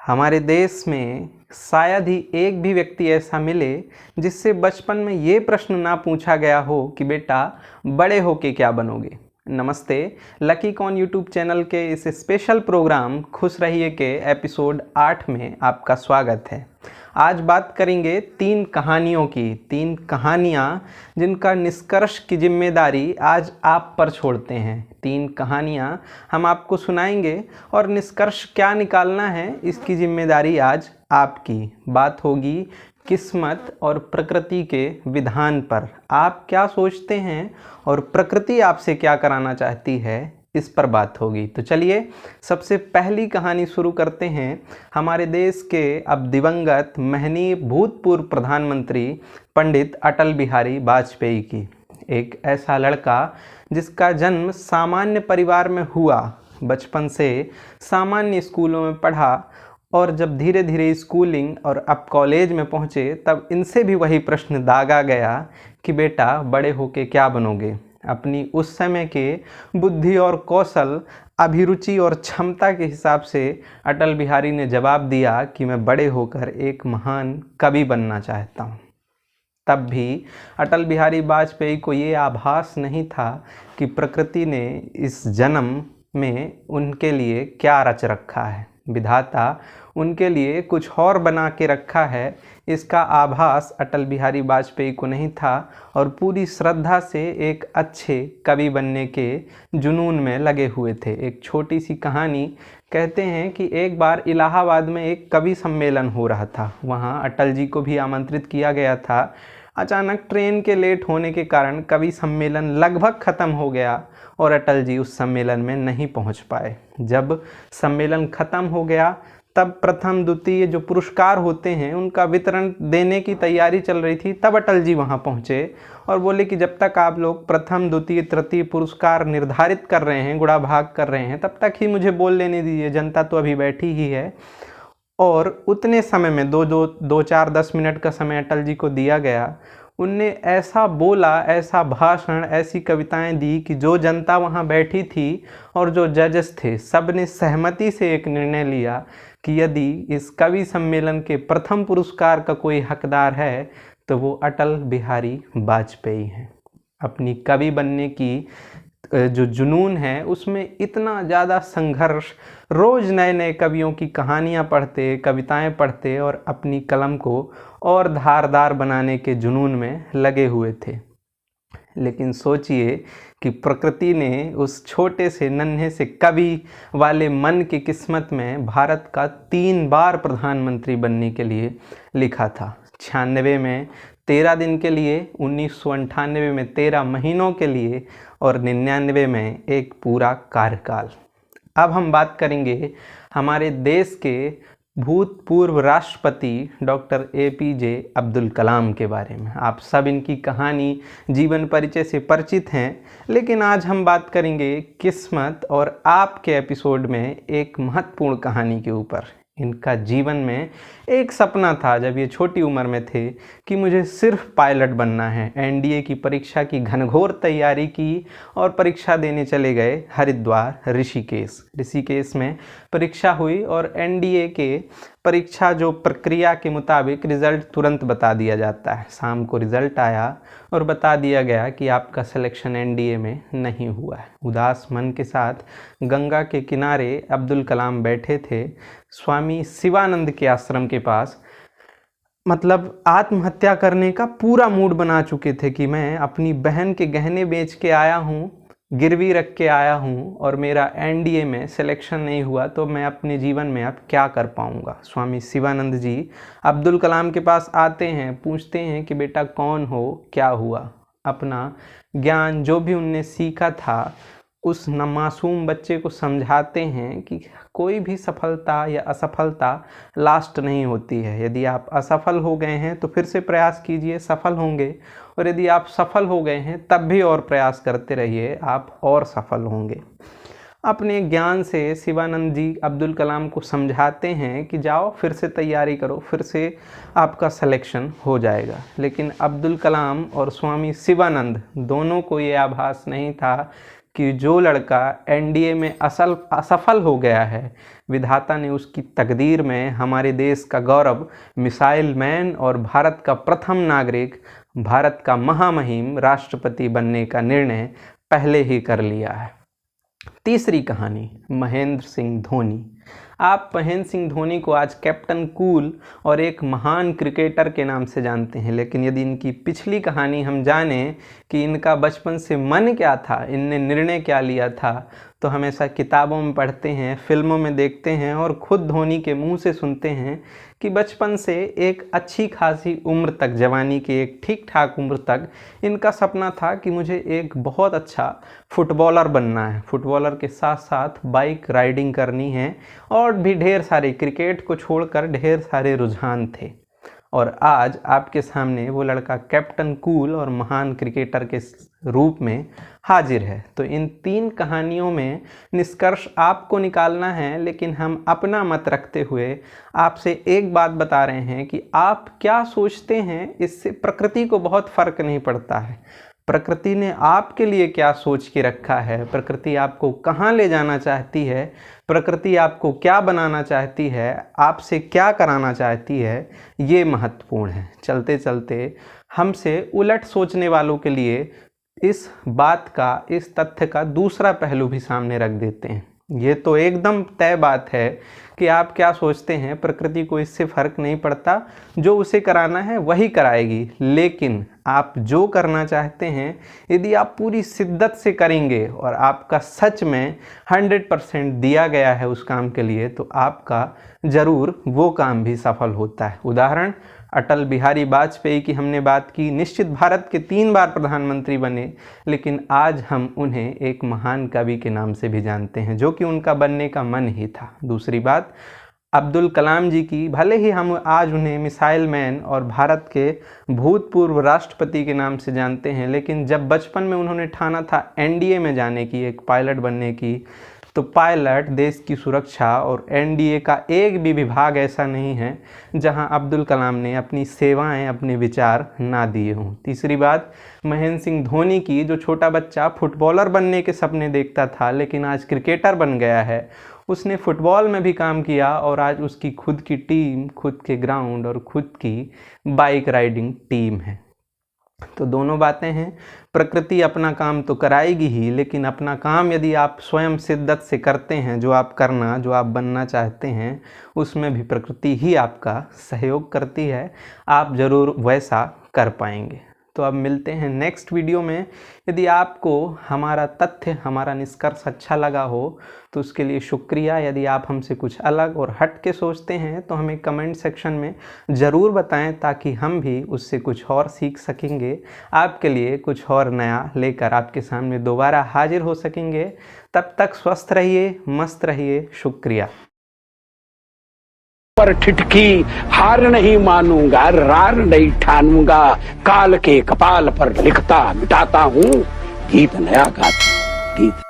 हमारे देश में शायद ही एक भी व्यक्ति ऐसा मिले जिससे बचपन में ये प्रश्न ना पूछा गया हो कि बेटा बड़े होके क्या बनोगे। नमस्ते, लकी कॉन यूट्यूब चैनल के इस स्पेशल प्रोग्राम खुश रहिए के एपिसोड 8 में आपका स्वागत है। आज बात करेंगे तीन कहानियों की, तीन कहानियाँ जिनका निष्कर्ष की जिम्मेदारी आज आप पर छोड़ते हैं। तीन कहानियाँ हम आपको सुनाएंगे और निष्कर्ष क्या निकालना है इसकी जिम्मेदारी आज आपकी। बात होगी किस्मत और प्रकृति के विधान पर। आप क्या सोचते हैं और प्रकृति आपसे क्या कराना चाहती है, इस पर बात होगी। तो चलिए सबसे पहली कहानी शुरू करते हैं हमारे देश के अब दिवंगत महनीय भूतपूर्व प्रधानमंत्री पंडित अटल बिहारी वाजपेयी की। एक ऐसा लड़का जिसका जन्म सामान्य परिवार में हुआ, बचपन से सामान्य स्कूलों में पढ़ा और जब धीरे धीरे स्कूलिंग और अब कॉलेज में पहुँचे तब इनसे भी वही प्रश्न दागा गया कि बेटा बड़े होके क्या बनोगे। अपनी उस समय के बुद्धि और कौशल, अभिरुचि और क्षमता के हिसाब से अटल बिहारी ने जवाब दिया कि मैं बड़े होकर एक महान कवि बनना चाहता हूँ। तब भी अटल बिहारी वाजपेयी को ये आभास नहीं था कि प्रकृति ने इस जन्म में उनके लिए क्या रच रखा है। विधाता उनके लिए कुछ और बना के रखा है, इसका आभास अटल बिहारी वाजपेयी को नहीं था और पूरी श्रद्धा से एक अच्छे कवि बनने के जुनून में लगे हुए थे। एक छोटी सी कहानी कहते हैं कि एक बार इलाहाबाद में एक कवि सम्मेलन हो रहा था। वहाँ अटल जी को भी आमंत्रित किया गया था। अचानक ट्रेन के लेट होने के कारण कवि सम्मेलन लगभग ख़त्म हो गया और अटल जी उस सम्मेलन में नहीं पहुंच पाए। जब सम्मेलन ख़त्म हो गया तब प्रथम द्वितीय जो पुरस्कार होते हैं उनका वितरण देने की तैयारी चल रही थी। तब अटल जी वहां पहुंचे और बोले कि जब तक आप लोग प्रथम द्वितीय तृतीय पुरस्कार निर्धारित कर रहे हैं, गुणा भाग कर रहे हैं, तब तक ही मुझे बोल लेने दीजिए, जनता तो अभी बैठी ही है। और उतने समय में दो चार 10 मिनट का समय अटल जी को दिया गया। उनने ऐसा बोला, ऐसा भाषण, ऐसी कविताएं दी कि जो जनता वहां बैठी थी और जो जजेस थे, सब ने सहमति से एक निर्णय लिया कि यदि इस कवि सम्मेलन के प्रथम पुरस्कार का कोई हकदार है तो वो अटल बिहारी वाजपेयी हैं। अपनी कवि बनने की जो जुनून है उसमें इतना ज़्यादा संघर्ष, रोज़ नए नए कवियों की कहानियाँ पढ़ते, कविताएं पढ़ते और अपनी कलम को और धारदार बनाने के जुनून में लगे हुए थे। लेकिन सोचिए कि प्रकृति ने उस छोटे से नन्हे से कवि वाले मन की किस्मत में भारत का 3 बार प्रधानमंत्री बनने के लिए लिखा था। 96 में 13 दिन के लिए, 1998 में 13 महीनों के लिए और 99 में एक पूरा कार्यकाल। अब हम बात करेंगे हमारे देश के भूतपूर्व राष्ट्रपति डॉक्टर APJ अब्दुल कलाम के बारे में। आप सब इनकी कहानी, जीवन परिचय से परिचित हैं, लेकिन आज हम बात करेंगे किस्मत और आपके एपिसोड में एक महत्वपूर्ण कहानी के ऊपर। इनका जीवन में एक सपना था जब ये छोटी उम्र में थे कि मुझे सिर्फ पायलट बनना है। NDA की परीक्षा की घनघोर तैयारी की और परीक्षा देने चले गए हरिद्वार, ऋषिकेश में परीक्षा हुई और NDA के परीक्षा जो प्रक्रिया के मुताबिक रिज़ल्ट तुरंत बता दिया जाता है। शाम को रिज़ल्ट आया और बता दिया गया कि आपका सिलेक्शन NDA में नहीं हुआ है। उदास मन के साथ गंगा के किनारे अब्दुल कलाम बैठे थे, स्वामी शिवानंद के आश्रम के पास। मतलब आत्महत्या करने का पूरा मूड बना चुके थे कि मैं अपनी बहन के गहने बेच के आया हूँ, गिरवी रख के आया हूँ और मेरा NDA में सिलेक्शन नहीं हुआ तो मैं अपने जीवन में अब क्या कर पाऊँगा। स्वामी शिवानंद जी अब्दुल कलाम के पास आते हैं, पूछते हैं कि बेटा कौन हो, क्या हुआ। अपना ज्ञान जो भी उनने सीखा था उस मासूम बच्चे को समझाते हैं कि कोई भी सफलता या असफलता लास्ट नहीं होती है। यदि आप असफल हो गए हैं तो फिर से प्रयास कीजिए, सफल होंगे, और यदि आप सफल हो गए हैं तब भी और प्रयास करते रहिए, आप और सफल होंगे। अपने ज्ञान से शिवानंद जी अब्दुल कलाम को समझाते हैं कि जाओ फिर से तैयारी करो, फिर से आपका सिलेक्शन हो जाएगा। लेकिन अब्दुल कलाम और स्वामी शिवानंद दोनों को ये आभास नहीं था कि जो लड़का एनडीए में असफल हो गया है, विधाता ने उसकी तकदीर में हमारे देश का गौरव, मिसाइल मैन और भारत का प्रथम नागरिक, भारत का महामहिम राष्ट्रपति बनने का निर्णय पहले ही कर लिया है। तीसरी कहानी, महेंद्र सिंह धोनी। आप महेंद्र सिंह धोनी को आज कैप्टन कूल और एक महान क्रिकेटर के नाम से जानते हैं, लेकिन यदि इनकी पिछली कहानी हम जानें कि इनका बचपन से मन क्या था, इनने निर्णय क्या लिया था, तो हमेशा किताबों में पढ़ते हैं, फिल्मों में देखते हैं और खुद धोनी के मुंह से सुनते हैं कि बचपन से एक अच्छी खासी उम्र तक, जवानी की एक ठीक ठाक उम्र तक इनका सपना था कि मुझे एक बहुत अच्छा फुटबॉलर बनना है, फुटबॉलर के साथ साथ बाइक राइडिंग करनी है, और भी ढेर सारे, क्रिकेट को छोड़कर ढेर सारे रुझान थे। और आज आपके सामने वो लड़का कैप्टन कूल और महान क्रिकेटर के रूप में हाजिर है। तो इन तीन कहानियों में निष्कर्ष आपको निकालना है, लेकिन हम अपना मत रखते हुए आपसे एक बात बता रहे हैं कि आप क्या सोचते हैं, इससे प्रकृति को बहुत फर्क नहीं पड़ता है। प्रकृति ने आपके लिए क्या सोच के रखा है, प्रकृति आपको कहाँ ले जाना चाहती है, प्रकृति आपको क्या बनाना चाहती है, आपसे क्या कराना चाहती है, ये महत्वपूर्ण है। चलते चलते हमसे उलट सोचने वालों के लिए इस बात का, इस तथ्य का दूसरा पहलू भी सामने रख देते हैं। ये तो एकदम तय बात है कि आप क्या सोचते हैं, प्रकृति को इससे फर्क नहीं पड़ता, जो उसे कराना है वही कराएगी। लेकिन आप जो करना चाहते हैं, यदि आप पूरी शिद्दत से करेंगे और आपका सच में 100% दिया गया है उस काम के लिए, तो आपका ज़रूर वो काम भी सफल होता है। उदाहरण, अटल बिहारी वाजपेयी की हमने बात की, निश्चित भारत के 3 बार प्रधानमंत्री बने, लेकिन आज हम उन्हें एक महान कवि के नाम से भी जानते हैं, जो कि उनका बनने का मन ही था। दूसरी बात, अब्दुल कलाम जी की, भले ही हम आज उन्हें मिसाइल मैन और भारत के भूतपूर्व राष्ट्रपति के नाम से जानते हैं, लेकिन जब बचपन में उन्होंने ठाना था एनडीए में जाने की, एक पायलट बनने की, तो पायलट, देश की सुरक्षा और एनडीए का एक भी विभाग ऐसा नहीं है जहां अब्दुल कलाम ने अपनी सेवाएं, अपने विचार ना दिए हों। तीसरी बात, महेंद्र सिंह धोनी की, जो छोटा बच्चा फुटबॉलर बनने के सपने देखता था लेकिन आज क्रिकेटर बन गया है, उसने फुटबॉल में भी काम किया और आज उसकी खुद की टीम, खुद के ग्राउंड और खुद की बाइक राइडिंग टीम है। तो दोनों बातें हैं, प्रकृति अपना काम तो कराएगी ही, लेकिन अपना काम यदि आप स्वयं शिद्दत से करते हैं, जो आप बनना चाहते हैं, उसमें भी प्रकृति ही आपका सहयोग करती है, आप ज़रूर वैसा कर पाएंगे। तो अब मिलते हैं नेक्स्ट वीडियो में। यदि आपको हमारा तथ्य, हमारा निष्कर्ष अच्छा लगा हो तो उसके लिए शुक्रिया। यदि आप हमसे कुछ अलग और हट के सोचते हैं तो हमें कमेंट सेक्शन में ज़रूर बताएं, ताकि हम भी उससे कुछ और सीख सकेंगे, आपके लिए कुछ और नया लेकर आपके सामने दोबारा हाजिर हो सकेंगे। तब तक स्वस्थ रहिए, मस्त रहिए। शुक्रिया। पर ठिठकी हार नहीं मानूंगा, रार नहीं ठानूंगा, काल के कपाल पर लिखता मिटाता हूँ, गीत नया गाता, गीत